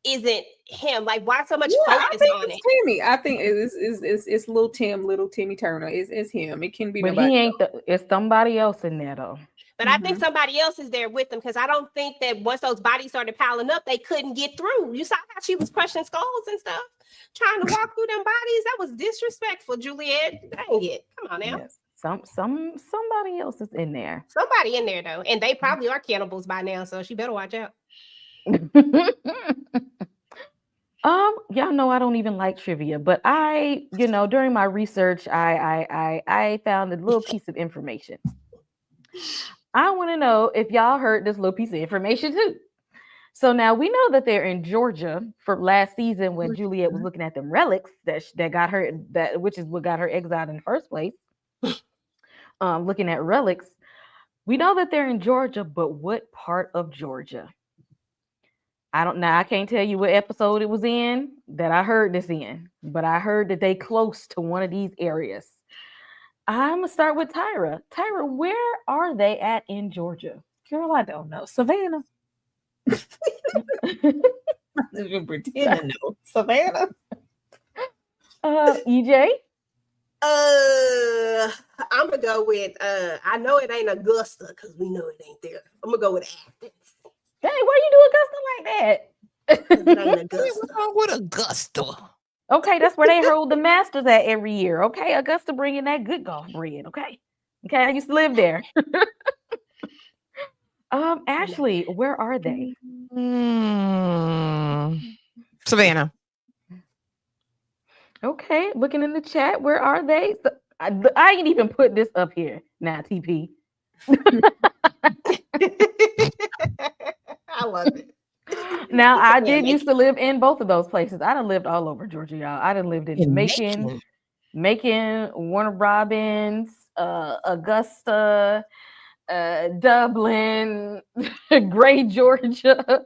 isn't him. Like, why so much focus on it? Timmy. I think it's little Timmy Turner. It's him. It can be. But he ain't. It's somebody else in there though. But I think somebody else is there with them, because I don't think that once those bodies started piling up, they couldn't get through. You saw how she was crushing skulls and stuff, trying to walk through them bodies. That was disrespectful, Juliet. Dang it! Come on now. Yes. Somebody else is in there. Somebody in there though, and they probably are cannibals by now, so she better watch out. Y'all know I don't even like trivia, but I, during my research, I found a little piece of information. I want to know if y'all heard this little piece of information too. So now we know that they're in Georgia for last season when Juliet was looking at them relics that got her, which is what got her exiled in the first place. Looking at relics, we know that they're in Georgia, but what part of Georgia? I don't know. I can't tell you what episode it was in that I heard this in, but I heard that they close to one of these areas. I'm gonna start with Tyra. Tyra, where are they at in Georgia? Girl, I don't know. Savannah. I'm even pretending to know. Savannah. EJ. I'm gonna go with I know it ain't Augusta because we know it ain't there. I'm gonna go with Athens. Dang, why you do Augusta like that? It ain't Augusta. What's wrong with Augusta? Okay, that's where they hold the Masters at every year. Okay, Augusta bringing that good golf bread. Okay, I used to live there. Ashley, where are they? Savannah. Okay, looking in the chat, where are they? So, I ain't even put this up here now, TP. I love it. Now, I Yeah, did used to live in both of those places. I done lived all over Georgia, y'all. I done lived in Macon, Warner Robins, Augusta, Dublin, Gray, Georgia.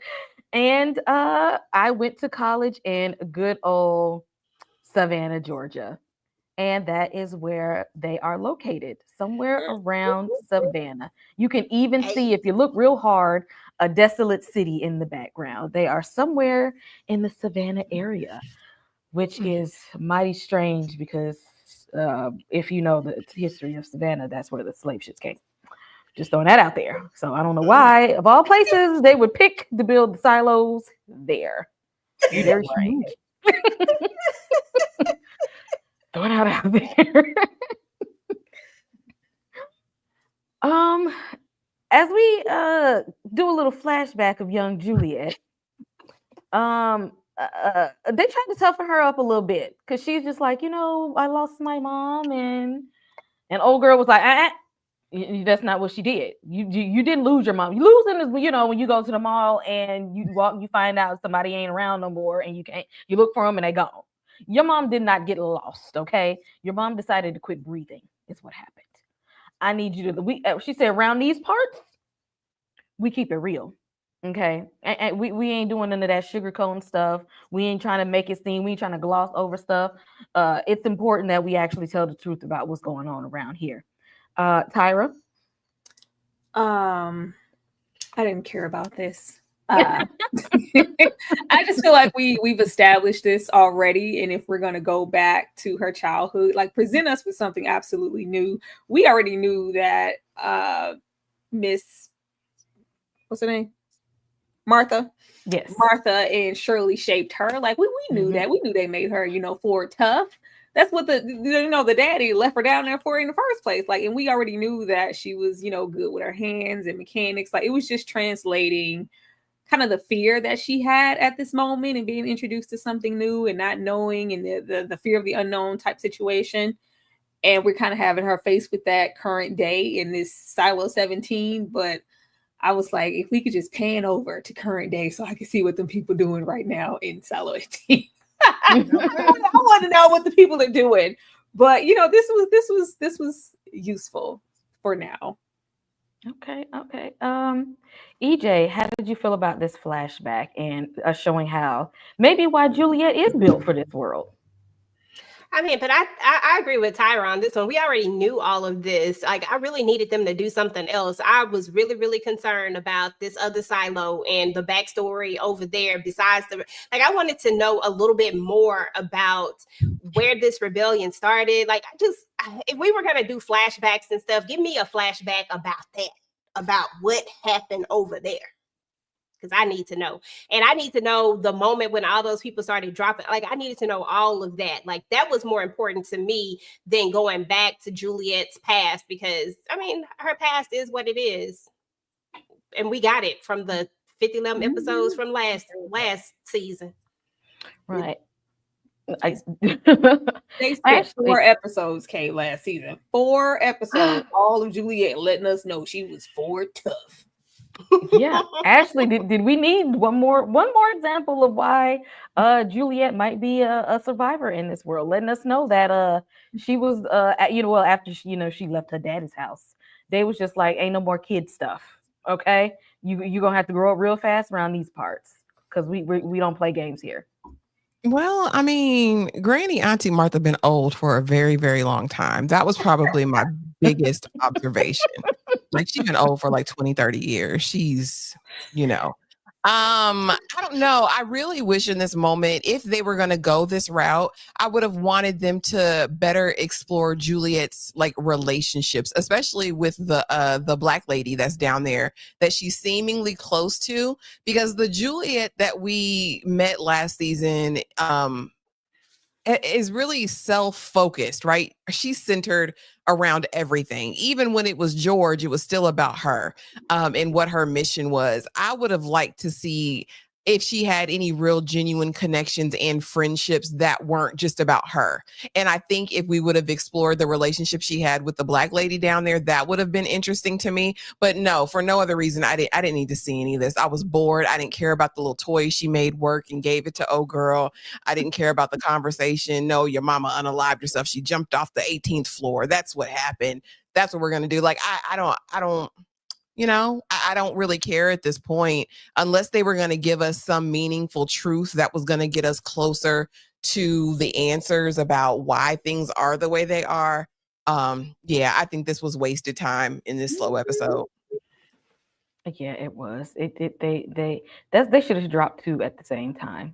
And I went to college in good old Savannah, Georgia. And that is where they are located, somewhere around Savannah. You can even see, if you look real hard, a desolate city in the background. They are somewhere in the Savannah area, which is mighty strange because if you know the history of Savannah, that's where the slave ships came. Just throwing that out there. So I don't know why, of all places, they would pick to build the silos there. Very strange. Throwing out there. As we do a little flashback of young Juliet, they tried to toughen her up a little bit because she's just like, I lost my mom, and old girl was like, that's not what she did. You didn't lose your mom. You losing is when you go to the mall and you find out somebody ain't around no more, and you look for them and they gone. Your mom did not get lost, okay? Your mom decided to quit breathing. Is what happened. I need you to. She said, around these parts, we keep it real, okay? And we ain't doing none of that sugarcoating stuff. We ain't trying to make it seem. We ain't trying to gloss over stuff. It's important that we actually tell the truth about what's going on around here. Tyra? I didn't care about this. I just feel like we've established this already, and if we're going to go back to her childhood, like present us with something absolutely new. We already knew that Miss, what's her name, Martha, yes, Martha and Shirley shaped her. Like we knew that. We knew they made her Ford tough. That's what the daddy left her down there for in the first place. Like, and we already knew that she was good with her hands and mechanics. Like, it was just translating kind of the fear that she had at this moment and being introduced to something new and not knowing, and the fear of the unknown type situation. And we're kind of having her faced with that current day in this Silo 17. But I was like, if we could just pan over to current day so I can see what them people doing right now in Silo 18. I want to know what the people are doing. But this was useful for now. Okay. EJ, how did you feel about this flashback and showing how maybe why Juliet is built for this world? I mean, but I agree with Tyra on this one. We already knew all of this. Like, I really needed them to do something else. I was really, really concerned about this other silo and the backstory over there. Besides I wanted to know a little bit more about where this rebellion started. Like, if we were going to do flashbacks and stuff, give me a flashback about that, about what happened over there. Because I need to know. And I need to know the moment when all those people started dropping. Like, I needed to know all of that. Like, that was more important to me than going back to Juliet's past, because, I mean, her past is what it is. And we got it from the 50 episodes from last season. Right. They spent 4 episodes, Kate, last season. 4 episodes, all of Juliet letting us know she was Ford tough. Yeah, Ashley, did we need one more example of why Juliet might be a survivor in this world, letting us know that she was after she left her daddy's house, they was just like, ain't no more kid stuff, okay? You gonna have to grow up real fast around these parts, because we don't play games here. Well, I mean, Granny Auntie Martha been old for a very, very long time. That was probably my biggest observation. Like, she's been old for like 20, 30 years. She's, I don't know. I really wish in this moment, if they were going to go this route, I would have wanted them to better explore Juliet's like relationships, especially with the Black lady that's down there that she's seemingly close to, because the Juliet that we met last season is really self-focused, right? She's centered around everything. Even when it was George, it was still about her and what her mission was. I would have liked to see if she had any real genuine connections and friendships that weren't just about her. And I think if we would have explored the relationship she had with the black lady down there, that would have been interesting to me. But no, for no other reason, I didn't need to see any of this. I was bored. I didn't care about the little toys she made work and gave it to oh girl. I didn't care about the conversation. No, your mama unalived herself. She jumped off the 18th floor. That's what happened. That's what we're gonna do. Like I don't. I don't really care at this point unless they were going to give us some meaningful truth that was going to get us closer to the answers about why things are the way they are. Yeah, I think this was wasted time in this slow episode. Yeah, it was. They should have dropped 2 at the same time.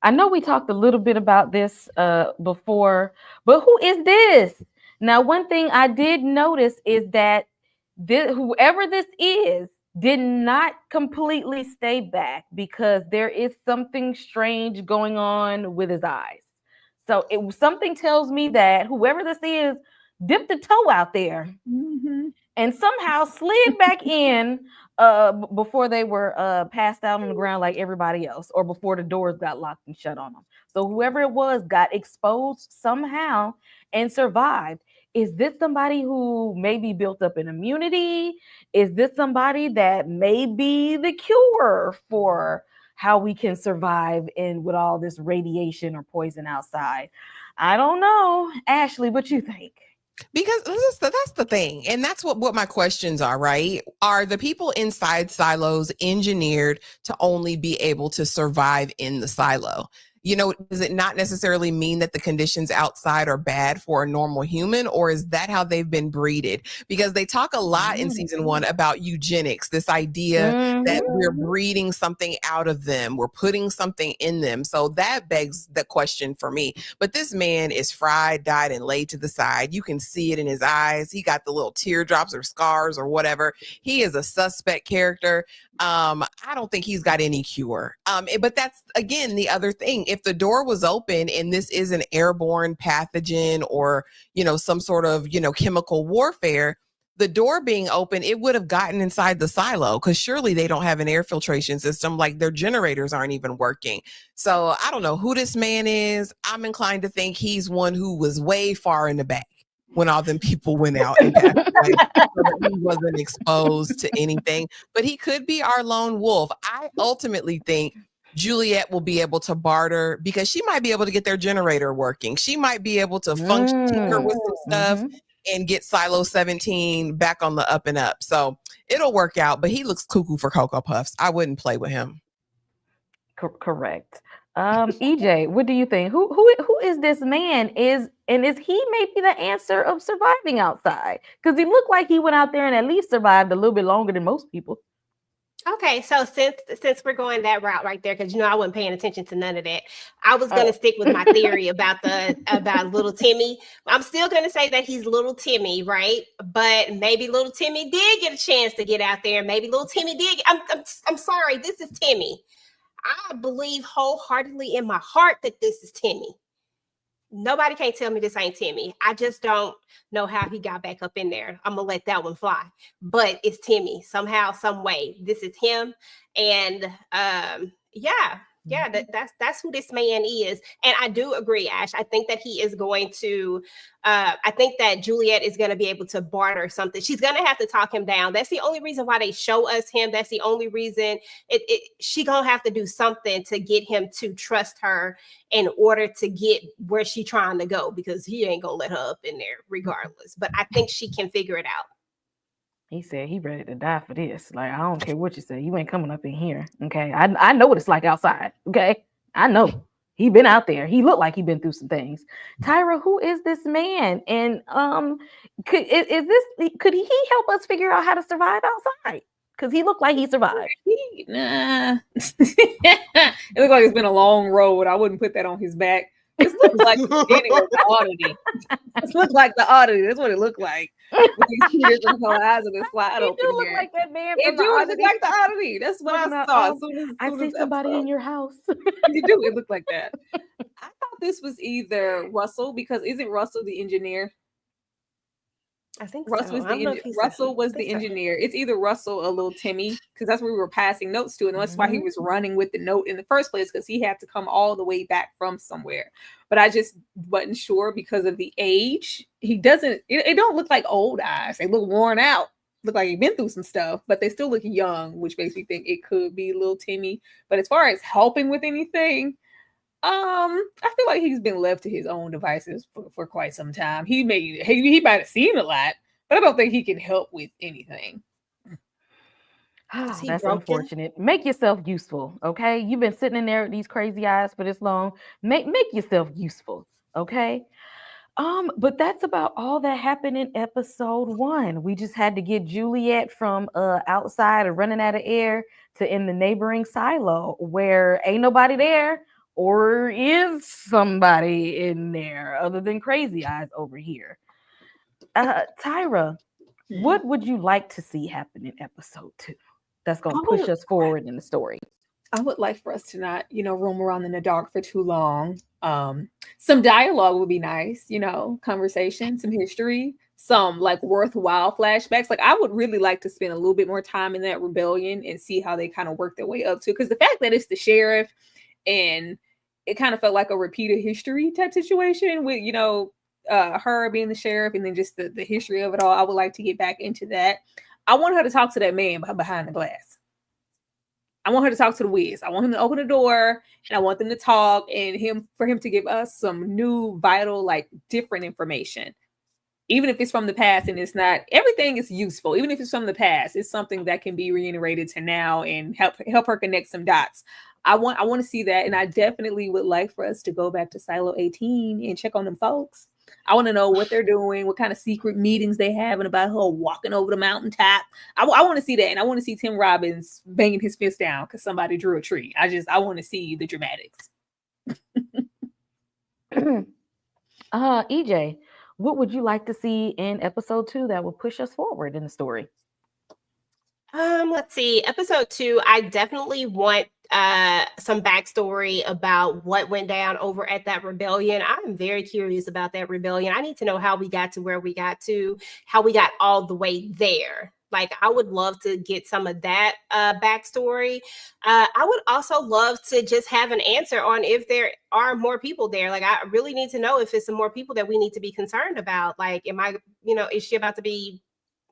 I know we talked a little bit about this before, but who is this? Now, one thing I did notice is that whoever this is did not completely stay back because there is something strange going on with his eyes. So something tells me that whoever this is dipped a toe out there and somehow slid back in before they were passed out on the ground like everybody else, or before the doors got locked and shut on them. So whoever it was got exposed somehow and survived. Is this somebody who maybe built up an immunity? Is this somebody that may be the cure for how we can survive with all this radiation or poison outside? I don't know. Ashley, what you think? Because that's the thing. And that's what my questions are, right? Are the people inside silos engineered to only be able to survive in the silo? Does it not necessarily mean that the conditions outside are bad for a normal human, or is that how they've been breeded? Because they talk a lot in season 1 about eugenics, this idea that we're breeding something out of them, we're putting something in them. So that begs the question for me. But this man is fried, dyed, and laid to the side. You can see it in his eyes. He got the little teardrops or scars or whatever. He is a suspect character. I don't think he's got any cure. But that's, again, the other thing. If the door was open and this is an airborne pathogen or, some sort of, chemical warfare, the door being open, it would have gotten inside the silo, because surely they don't have an air filtration system. Like, their generators aren't even working. So I don't know who this man is. I'm inclined to think he's one who was way far in the back when all them people went out and passed away, so that he wasn't exposed to anything. But he could be our lone wolf. I ultimately think Juliet will be able to barter, because she might be able to get their generator working. She might be able to tinker with some stuff and get Silo 17 back on the up and up. So it'll work out, but he looks cuckoo for Cocoa Puffs. I wouldn't play with him. Correct. EJ, what do you think? Who is this man? Is he maybe the answer of surviving outside? Because he looked like he went out there and at least survived a little bit longer than most people. Okay, so since we're going that route right there, because I wasn't paying attention to none of that, I was going to stick with my theory about little Timmy. I'm still going to say that he's little Timmy, right? But maybe little Timmy did get a chance to get out there. Maybe little Timmy did. I'm sorry, this is Timmy. I believe wholeheartedly in my heart that this is Timmy. Nobody can't tell me this ain't Timmy. I just don't know how he got back up in there. I'm gonna let that one fly. But it's Timmy somehow, some way. This is him, and that's who this man is. And I do agree, Ash. I think that he is going to. I think that Juliet is going to be able to barter something. She's going to have to talk him down. That's the only reason why they show us him. That's the only reason. She gonna have to do something to get him to trust her in order to get where she's trying to go, because he ain't gonna let her up in there regardless. But I think she can figure it out. He said he ready to die for this. Like, I don't care what you say. You ain't coming up in here. Okay. I know what it's like outside. Okay. I know. He been out there. He looked like he been through some things. Tyra, who is this man? And could he help us figure out how to survive outside? Because he looked like he survived. Nah. It looked like it's been a long road. I wouldn't put that on his back. This looks like the beginning of the oddity. This looks like the oddity. That's what it looked like. With these tears and her eyes and this slide open. You do look like that man. It do look like the oddity. That's what I saw. I see somebody in your house. You do. It looked like that. I thought this was either Russell, because isn't Russell the engineer? I think Russell so. was I don't know if he's Russell was I the think so. engineer. It's either Russell or little Timmy, because that's where we were passing notes to, and that's why he Mhm. was running with the note in the first place, because he had to come all the way back from somewhere. But I just wasn't sure because of the age. He doesn't. It don't look like old eyes. They look worn out. Look like he's been through some stuff, but they still look young, which makes me think it could be little Timmy. But as far as helping with anything, I feel like he's been left to his own devices for quite some time. He might have seen a lot, but I don't think he can help with anything. Is he That's broken? unfortunate. Make yourself useful, okay? You've been sitting in there with these crazy eyes for this long. Make yourself useful, okay? But that's about all that happened in episode 1. We just had to get Juliet from outside and running out of air to in the neighboring silo where ain't nobody there, or is somebody in there other than crazy eyes over here. Tyra, what would you like to see happen in episode 2? That's gonna push us forward in the story. I would like for us to not, roam around in the dark for too long. Some dialogue would be nice, conversation, some history, some like worthwhile flashbacks. Like I would really like to spend a little bit more time in that rebellion and see how they kind of work their way up to. Because the fact that it's the sheriff and it kind of felt like a repeated history type situation with, her being the sheriff and then just the history of it all. I would like to get back into that. I want her to talk to that man behind the glass. I want her to talk to the Wiz. I want him to open the door and I want them to talk and for him to give us some new, vital, like different information. Even if it's from the past and it's not, everything is useful. Even if it's from the past, it's something that can be reiterated to now and help her connect some dots. I want to see that. And I definitely would like for us to go back to Silo 18 and check on them folks. I want to know what they're doing, what kind of secret meetings they have, and about her walking over the mountaintop. I want to see that. And I want to see Tim Robbins banging his fist down because somebody drew a tree. I want to see the dramatics. EJ, what would you like to see in episode 2 that will push us forward in the story? Let's see. Episode 2, I definitely want some backstory about what went down over at that rebellion. I'm very curious about that rebellion. I need to know how we got to where we got to, how we got all the way there. Like, I would love to get some of that backstory. I would also love to just have an answer on if there are more people there. Like, I really need to know if it's some more people that we need to be concerned about. Like, is she about to be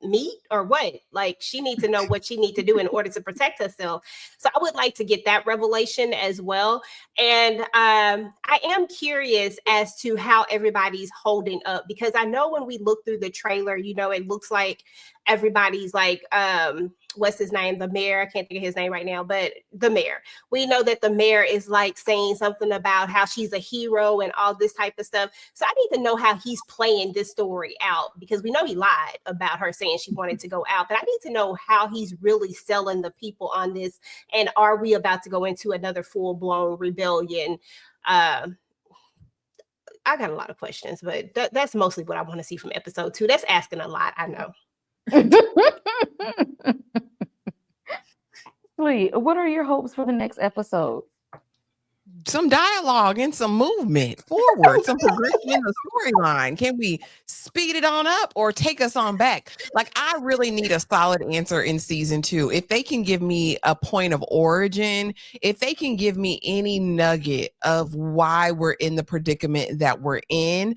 meat or what? Like, she needs to know what she needs to do in order to protect herself. So I would like to get that revelation as well. And I am curious as to how everybody's holding up, because I know when we look through the trailer, it looks like everybody's like, what's his name? The mayor. I can't think of his name right now, but the mayor. We know that the mayor is like saying something about how she's a hero and all this type of stuff. So I need to know how he's playing this story out, because we know he lied about her saying she wanted to go out, but I need to know how he's really selling the people on this. And are we about to go into another full-blown rebellion? I got a lot of questions, but that's mostly what I want to see from episode 2. That's asking a lot, I know. Sweet. What are your hopes for the next episode? Some dialogue and some movement forward, some progression in the storyline. Can we speed it on up or take us on back? Like, I really need a solid answer in season 2. If they can give me a point of origin, if they can give me any nugget of why we're in the predicament that we're in,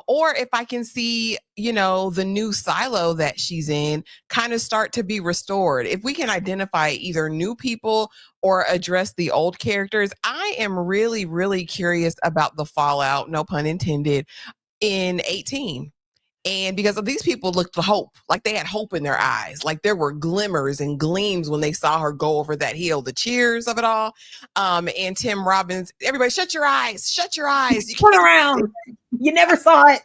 or if I can see, the new silo that she's in kind of start to be restored. If we can identify either new people or address the old characters, I am really, really curious about the fallout, no pun intended, in 18. And because of these people looked the hope, like they had hope in their eyes, like there were glimmers and gleams when they saw her go over that hill, the cheers of it all. And Tim Robbins, everybody shut your eyes, you turn around. You never saw it.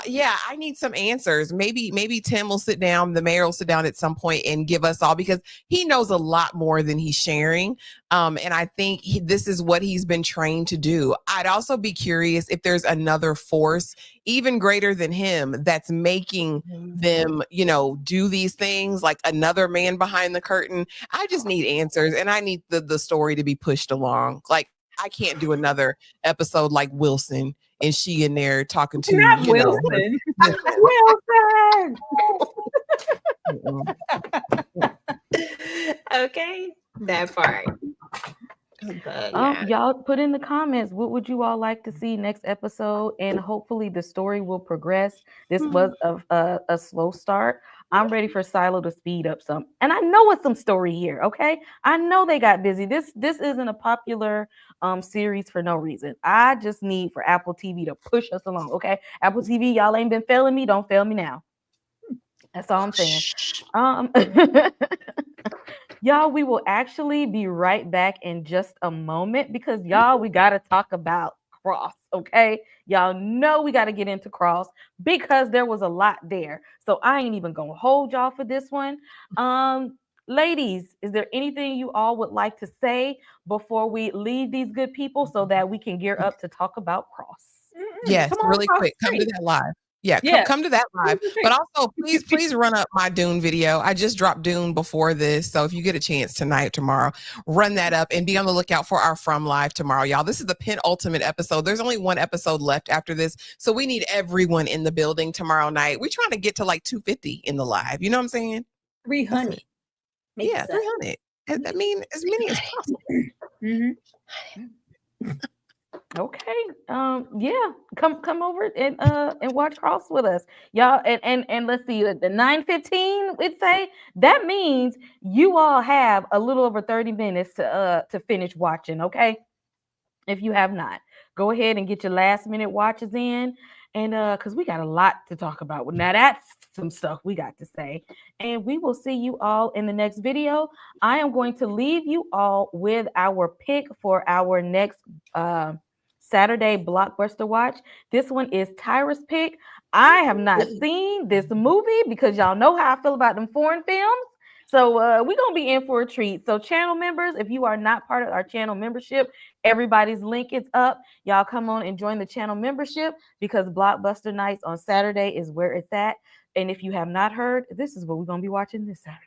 Yeah, I need some answers. Maybe Tim will sit down, the mayor will sit down at some point and give us all, because he knows a lot more than he's sharing. And I think this is what he's been trained to do. I'd also be curious if there's another force even greater than him that's making them, do these things, like another man behind the curtain. I just need answers, and I need the story to be pushed along. Like, I can't do another episode like Wilson and she in there talking to Not you know. Wilson. Wilson. Okay, that part. But nah. Y'all put in the comments, what would you all like to see next episode? And hopefully the story will progress. This was a slow start. I'm ready for Silo to speed up some. And I know it's some story here, okay? I know they got busy. This isn't a popular series for no reason. I just need for Apple TV to push us along, okay? Apple TV, y'all ain't been failing me. Don't fail me now. That's all I'm saying. Y'all, we will actually be right back in just a moment because y'all, we got to talk about Cross, okay? Y'all know we got to get into Cross because there was a lot there. So I ain't even going to hold y'all for this one. Ladies, is there anything you all would like to say before we leave these good people so that we can gear up to talk about Cross? Yes, really quick. Come to that live. Yeah, come to that live. But also, please run up my Dune video. I just dropped Dune before this. So if you get a chance tonight, tomorrow, run that up and be on the lookout for our From Live tomorrow, y'all. This is the penultimate episode. There's only one episode left after this. So we need everyone in the building tomorrow night. We're trying to get to like 250 in the live. You know what I'm saying? 300. Yeah, 300. I mean, as many as possible. Okay. Yeah. Come over and watch Cross with us. Y'all, and let's see, the 9:15, we'd say that means you all have a little over 30 minutes to finish watching, okay? If you have not, go ahead and get your last minute watches in. And because we got a lot to talk about. Now that's some stuff we got to say. And we will see you all in the next video. I am going to leave you all with our pick for our next Saturday blockbuster watch. This one is Tyra's pick. I have not seen this movie because y'all know how I feel about them foreign films. So we're going to be in for a treat. So channel members, if you are not part of our channel membership, everybody's link is up. Y'all come on and join the channel membership because Blockbuster Nights on Saturday is where it's at. And if you have not heard, this is what we're going to be watching this Saturday.